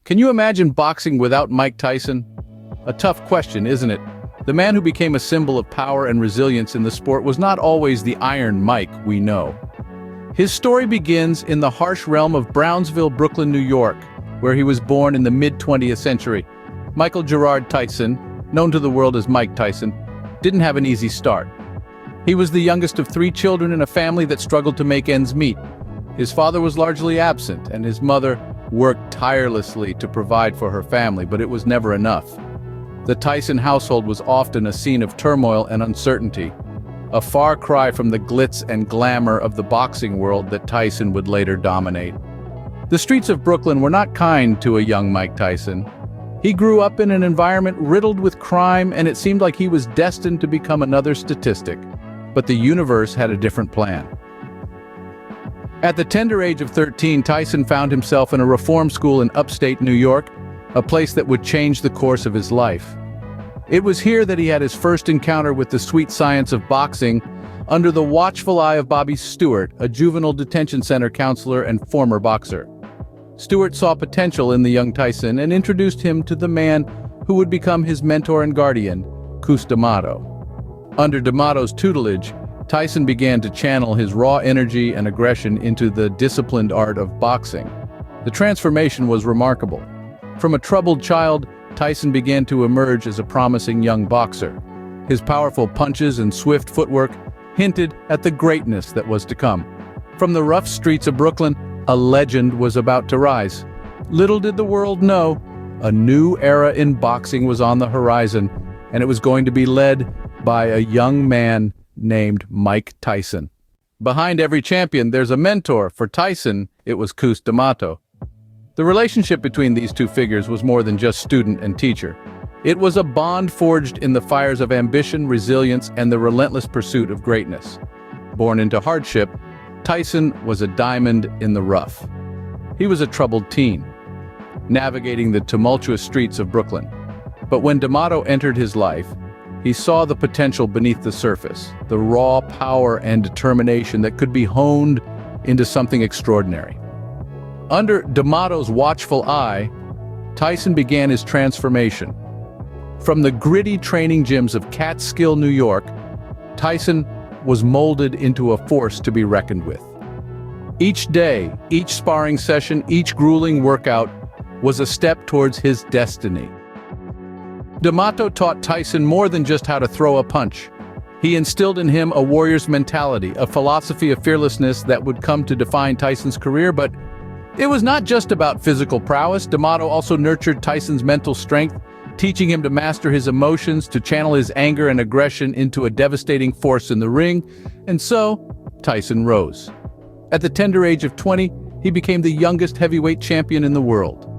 Can you imagine boxing without Mike Tyson? A tough question, isn't it? The man who became a symbol of power and resilience in the sport was not always the Iron Mike we know. His story begins in the harsh realm of Brownsville, Brooklyn, New York, where he was born in the mid-20th century. Michael Gerard Tyson, known to the world as Mike Tyson, didn't have an easy start. He was the youngest of 3 children in a family that struggled to make ends meet. His father was largely absent, and his mother worked tirelessly to provide for her family, but it was never enough. The Tyson household was often a scene of turmoil and uncertainty, a far cry from the glitz and glamour of the boxing world that Tyson would later dominate. The streets of Brooklyn were not kind to a young Mike Tyson. He grew up in an environment riddled with crime, and it seemed like he was destined to become another statistic. But the universe had a different plan. At the tender age of 13, Tyson found himself in a reform school in upstate New York, a place that would change the course of his life. It was here that he had his first encounter with the sweet science of boxing, under the watchful eye of Bobby Stewart, a juvenile detention center counselor and former boxer. Stewart saw potential in the young Tyson and introduced him to the man who would become his mentor and guardian, Cus D'Amato. Under D'Amato's tutelage, Tyson began to channel his raw energy and aggression into the disciplined art of boxing. The transformation was remarkable. From a troubled child, Tyson began to emerge as a promising young boxer. His powerful punches and swift footwork hinted at the greatness that was to come. From the rough streets of Brooklyn, a legend was about to rise. Little did the world know, a new era in boxing was on the horizon, and it was going to be led by a young man named Mike Tyson. Behind every champion, there's a mentor. For Tyson, it was Cus D'Amato. The relationship between these two figures was more than just student and teacher. It was a bond forged in the fires of ambition, resilience, and the relentless pursuit of greatness. Born into hardship, Tyson was a diamond in the rough. He was a troubled teen, navigating the tumultuous streets of Brooklyn. But when D'Amato entered his life, he saw the potential beneath the surface, the raw power and determination that could be honed into something extraordinary. Under D'Amato's watchful eye, Tyson began his transformation. From the gritty training gyms of Catskill, New York, Tyson was molded into a force to be reckoned with. Each day, each sparring session, each grueling workout was a step towards his destiny. D'Amato taught Tyson more than just how to throw a punch. He instilled in him a warrior's mentality, a philosophy of fearlessness that would come to define Tyson's career. But it was not just about physical prowess. D'Amato also nurtured Tyson's mental strength, teaching him to master his emotions, to channel his anger and aggression into a devastating force in the ring. And so, Tyson rose. At the tender age of 20, he became the youngest heavyweight champion in the world.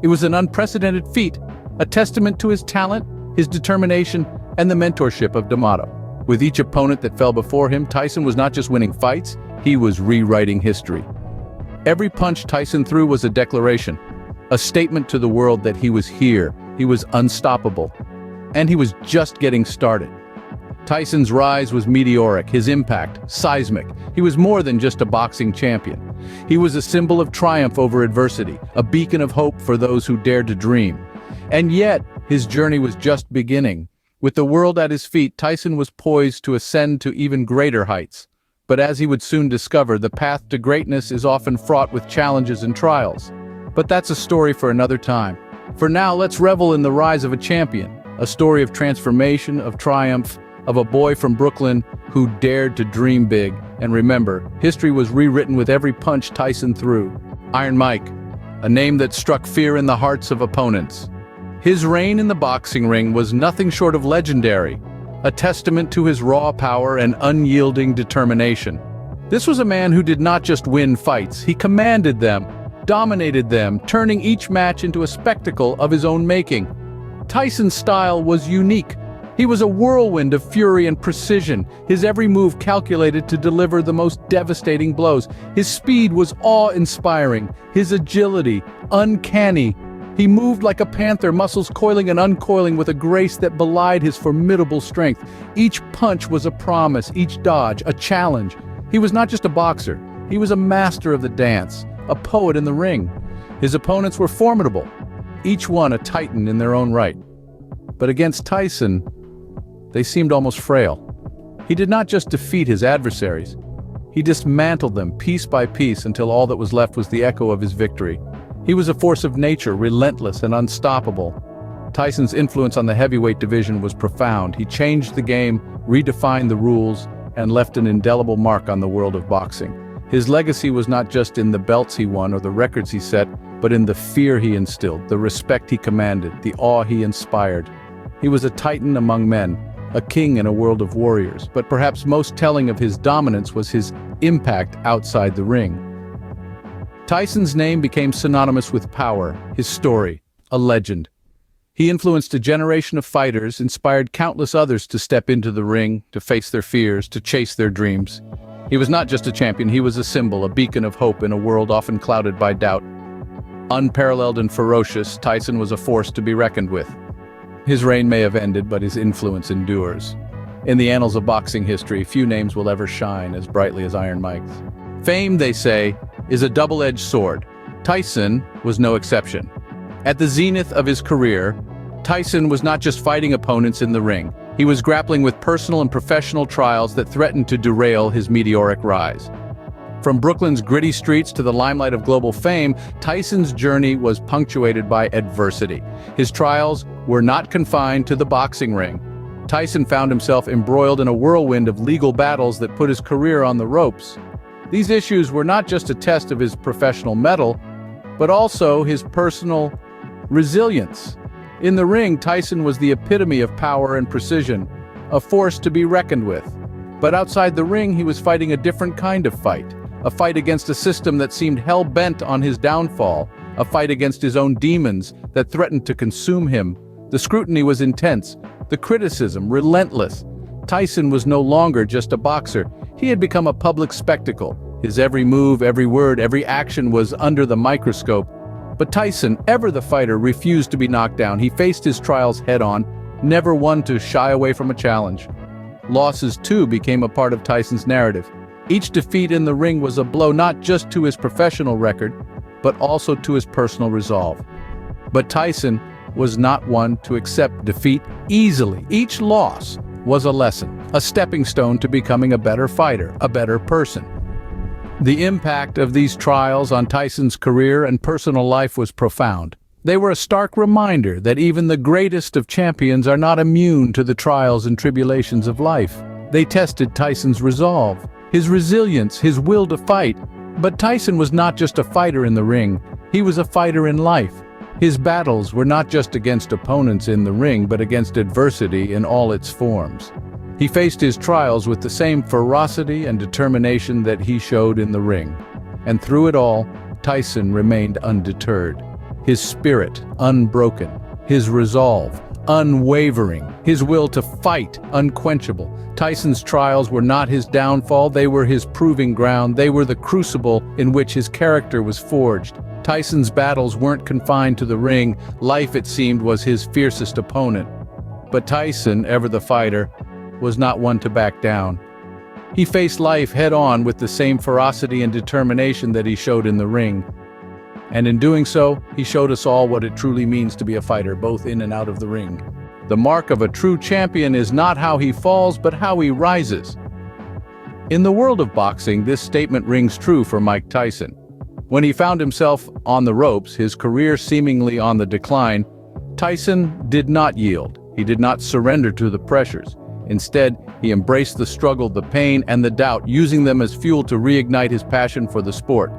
It was an unprecedented feat, a testament to his talent, his determination, and the mentorship of D'Amato. With each opponent that fell before him, Tyson was not just winning fights, he was rewriting history. Every punch Tyson threw was a declaration, a statement to the world that he was here, he was unstoppable, and he was just getting started. Tyson's rise was meteoric, his impact seismic. He was more than just a boxing champion. He was a symbol of triumph over adversity, a beacon of hope for those who dared to dream. And yet, his journey was just beginning. With the world at his feet, Tyson was poised to ascend to even greater heights. But as he would soon discover, the path to greatness is often fraught with challenges and trials. But that's a story for another time. For now, let's revel in the rise of a champion, a story of transformation, of triumph, of a boy from Brooklyn who dared to dream big. And remember, history was rewritten with every punch Tyson threw. Iron Mike, a name that struck fear in the hearts of opponents. His reign in the boxing ring was nothing short of legendary, a testament to his raw power and unyielding determination. This was a man who did not just win fights, he commanded them, dominated them, turning each match into a spectacle of his own making. Tyson's style was unique. He was a whirlwind of fury and precision, his every move calculated to deliver the most devastating blows. His speed was awe-inspiring, his agility uncanny. He moved like a panther, muscles coiling and uncoiling with a grace that belied his formidable strength. Each punch was a promise, each dodge a challenge. He was not just a boxer, he was a master of the dance, a poet in the ring. His opponents were formidable, each one a titan in their own right. But against Tyson, they seemed almost frail. He did not just defeat his adversaries, he dismantled them piece by piece until all that was left was the echo of his victory. He was a force of nature, relentless and unstoppable. Tyson's influence on the heavyweight division was profound. He changed the game, redefined the rules, and left an indelible mark on the world of boxing. His legacy was not just in the belts he won or the records he set, but in the fear he instilled, the respect he commanded, the awe he inspired. He was a titan among men, a king in a world of warriors, but perhaps most telling of his dominance was his impact outside the ring. Tyson's name became synonymous with power, his story, a legend. He influenced a generation of fighters, inspired countless others to step into the ring, to face their fears, to chase their dreams. He was not just a champion, he was a symbol, a beacon of hope in a world often clouded by doubt. Unparalleled and ferocious, Tyson was a force to be reckoned with. His reign may have ended, but his influence endures. In the annals of boxing history, few names will ever shine as brightly as Iron Mike's. Fame, they say, is a double-edged sword. Tyson was no exception. At the zenith of his career, Tyson was not just fighting opponents in the ring. He was grappling with personal and professional trials that threatened to derail his meteoric rise. From Brooklyn's gritty streets to the limelight of global fame, Tyson's journey was punctuated by adversity. His trials were not confined to the boxing ring. Tyson found himself embroiled in a whirlwind of legal battles that put his career on the ropes. These issues were not just a test of his professional mettle, but also his personal resilience. In the ring, Tyson was the epitome of power and precision, a force to be reckoned with. But outside the ring, he was fighting a different kind of fight. A fight against a system that seemed hell-bent on his downfall, a fight against his own demons that threatened to consume him. The scrutiny was intense, the criticism relentless. Tyson was no longer just a boxer. He had become a public spectacle. His every move, every word, every action was under the microscope. But Tyson, ever the fighter, refused to be knocked down. He faced his trials head-on, never one to shy away from a challenge. Losses, too, became a part of Tyson's narrative. Each defeat in the ring was a blow not just to his professional record, but also to his personal resolve. But Tyson was not one to accept defeat easily. Each loss was a lesson, a stepping stone to becoming a better fighter, a better person. The impact of these trials on Tyson's career and personal life was profound. They were a stark reminder that even the greatest of champions are not immune to the trials and tribulations of life. They tested Tyson's resolve, his resilience, his will to fight. But Tyson was not just a fighter in the ring, he was a fighter in life. His battles were not just against opponents in the ring, but against adversity in all its forms. He faced his trials with the same ferocity and determination that he showed in the ring. And through it all, Tyson remained undeterred. His spirit unbroken, his resolve unwavering, his will to fight unquenchable. Tyson's trials were not his downfall, they were his proving ground. They were the crucible in which his character was forged. Tyson's battles weren't confined to the ring. Life, it seemed, was his fiercest opponent. But Tyson, ever the fighter, was not one to back down. He faced life head-on with the same ferocity and determination that he showed in the ring. And in doing so, he showed us all what it truly means to be a fighter, both in and out of the ring. The mark of a true champion is not how he falls, but how he rises. In the world of boxing, this statement rings true for Mike Tyson. When he found himself on the ropes, his career seemingly on the decline, Tyson did not yield. He did not surrender to the pressures. Instead, he embraced the struggle, the pain, and the doubt, using them as fuel to reignite his passion for the sport.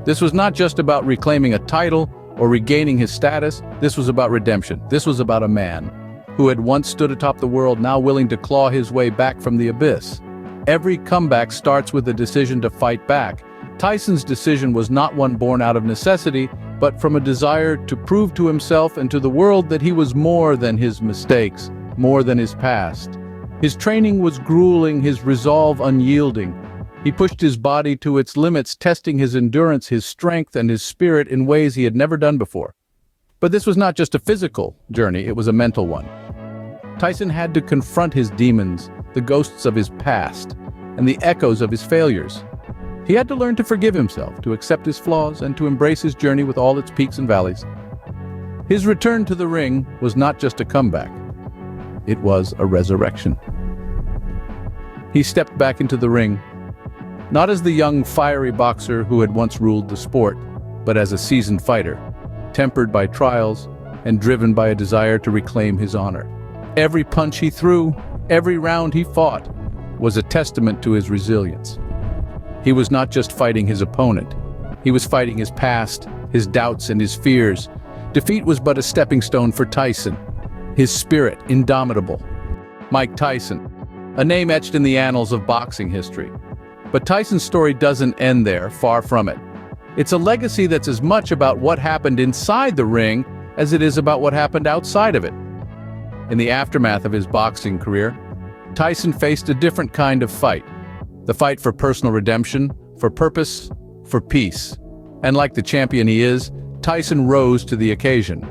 This was not just about reclaiming a title or regaining his status. This was about redemption. This was about a man who had once stood atop the world, now willing to claw his way back from the abyss. Every comeback starts with a decision to fight back. Tyson's decision was not one born out of necessity, but from a desire to prove to himself and to the world that he was more than his mistakes, more than his past. His training was grueling, his resolve unyielding. He pushed his body to its limits, testing his endurance, his strength, and his spirit in ways he had never done before. But this was not just a physical journey, it was a mental one. Tyson had to confront his demons, the ghosts of his past, and the echoes of his failures. He had to learn to forgive himself, to accept his flaws, and to embrace his journey with all its peaks and valleys. His return to the ring was not just a comeback. It was a resurrection. He stepped back into the ring, not as the young, fiery boxer who had once ruled the sport, but as a seasoned fighter, tempered by trials and driven by a desire to reclaim his honor. Every punch he threw, every round he fought, was a testament to his resilience. He was not just fighting his opponent. He was fighting his past, his doubts, and his fears. Defeat was but a stepping stone for Tyson, his spirit indomitable. Mike Tyson, a name etched in the annals of boxing history. But Tyson's story doesn't end there, far from it. It's a legacy that's as much about what happened inside the ring as it is about what happened outside of it. In the aftermath of his boxing career, Tyson faced a different kind of fight. The fight for personal redemption, for purpose, for peace. And like the champion he is, Tyson rose to the occasion.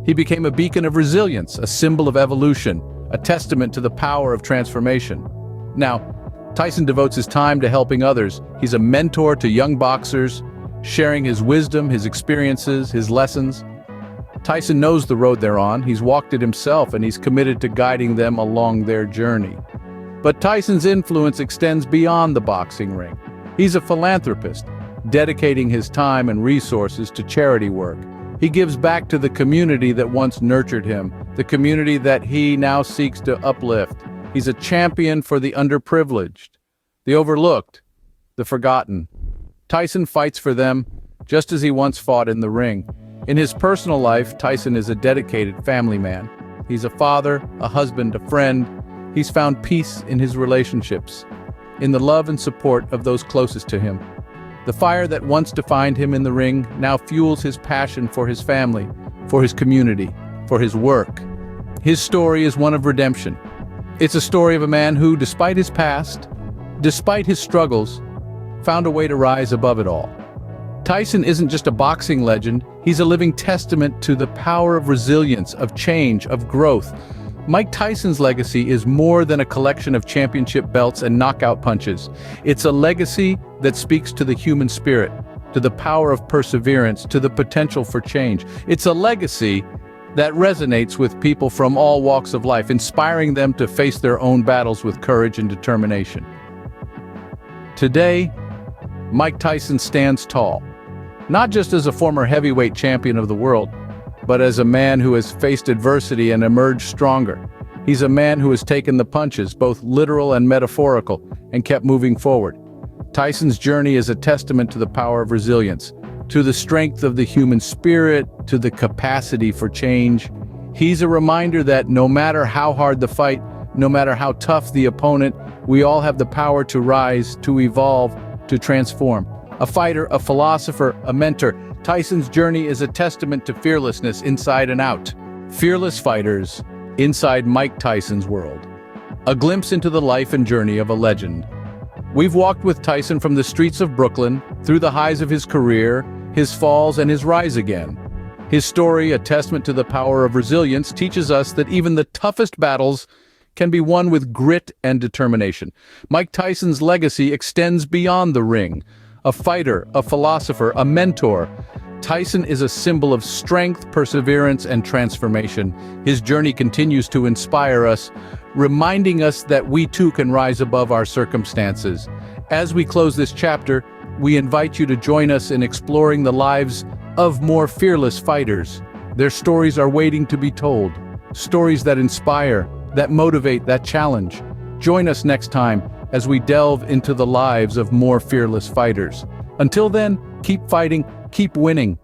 He became a beacon of resilience, a symbol of evolution, a testament to the power of transformation. Now, Tyson devotes his time to helping others. He's a mentor to young boxers, sharing his wisdom, his experiences, his lessons. Tyson knows the road they're on. He's walked it himself, and he's committed to guiding them along their journey. But Tyson's influence extends beyond the boxing ring. He's a philanthropist, dedicating his time and resources to charity work. He gives back to the community that once nurtured him, the community that he now seeks to uplift. He's a champion for the underprivileged, the overlooked, the forgotten. Tyson fights for them just as he once fought in the ring. In his personal life, Tyson is a dedicated family man. He's a father, a husband, a friend. He's found peace in his relationships, in the love and support of those closest to him. The fire that once defined him in the ring now fuels his passion for his family, for his community, for his work. His story is one of redemption. It's a story of a man who, despite his past, despite his struggles, found a way to rise above it all. Tyson isn't just a boxing legend, he's a living testament to the power of resilience, of change, of growth. Mike Tyson's legacy is more than a collection of championship belts and knockout punches. It's a legacy that speaks to the human spirit, to the power of perseverance, to the potential for change. It's a legacy that resonates with people from all walks of life, inspiring them to face their own battles with courage and determination. Today, Mike Tyson stands tall, not just as a former heavyweight champion of the world, but as a man who has faced adversity and emerged stronger. He's a man who has taken the punches, both literal and metaphorical, and kept moving forward. Tyson's journey is a testament to the power of resilience, to the strength of the human spirit, to the capacity for change. He's a reminder that no matter how hard the fight, no matter how tough the opponent, we all have the power to rise, to evolve, to transform. A fighter, a philosopher, a mentor, Tyson's journey is a testament to fearlessness inside and out. Fearless fighters inside Mike Tyson's world. A glimpse into the life and journey of a legend. We've walked with Tyson from the streets of Brooklyn, through the highs of his career, his falls and his rise again. His story, a testament to the power of resilience, teaches us that even the toughest battles can be won with grit and determination. Mike Tyson's legacy extends beyond the ring. A fighter, a philosopher, a mentor, Tyson is a symbol of strength, perseverance, and transformation. His journey continues to inspire us, reminding us that we too can rise above our circumstances. As we close this chapter, we invite you to join us in exploring the lives of more fearless fighters. Their stories are waiting to be told. Stories that inspire, that motivate, that challenge. Join us next time as we delve into the lives of more fearless fighters. Until then, keep fighting, keep winning.